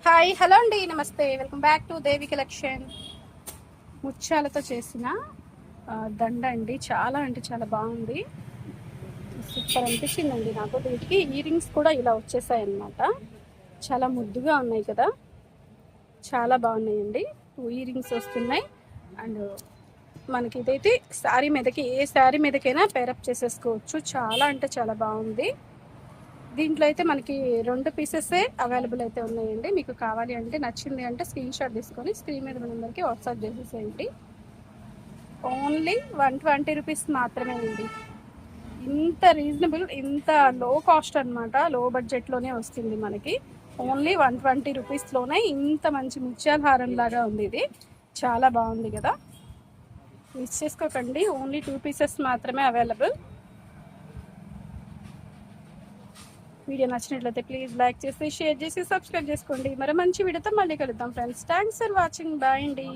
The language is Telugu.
హాయ్ హలో అండి, నమస్తే, welcome back to Devi collection. ముత్యాలతో చేసిన దండ అండి. చాలా అంటే చాలా బాగుంది, సూపర్ అనిపించిందండి నాకు. వీటికి ఇయర్ రింగ్స్ కూడా ఇలా వచ్చేసాయి అన్నమాట. చాలా ముద్దుగా ఉన్నాయి కదా, చాలా బాగున్నాయండి. 2 ఇయర్ రింగ్స్ వస్తున్నాయి. అండ్ మనకి ఇదైతే శారీ మీదకి, ఏ శారీ మీదకైనా పేరప్ చేసేసుకోవచ్చు. చాలా అంటే చాలా బాగుంది. దీంట్లో అయితే మనకి 2 పీసెసే అవైలబుల్ అయితే ఉన్నాయండి. మీకు కావాలి అంటే, నచ్చింది అంటే స్క్రీన్ షాట్ తీసుకొని స్క్రీన్ మీద నెంబర్కి వాట్సాప్ చేసేసేయండి. ఓన్లీ 120 రూపీస్ మాత్రమే అండి. ఇంత రీజనబుల్, ఇంత లో కాస్ట్ అనమాట. లో బడ్జెట్లోనే వస్తుంది మనకి. ఓన్లీ 120 రూపీస్లోనే ఇంత మంచి ముత్యాల హారం లాగా ఉంది. ఇది చాలా బాగుంది కదా, మిస్ చేసుకోకండి. ఓన్లీ 2 పీసెస్ మాత్రమే అవైలబుల్. వీడియో నచ్చినట్లయితే ప్లీజ్ లైక్ చేసి, షేర్ చేసి, సబ్స్క్రైబ్ చేసుకోండి. మరి మంచి వీడియోతో మళ్ళీ కలుద్దాం friends. Thanks for watching. Bye అండి.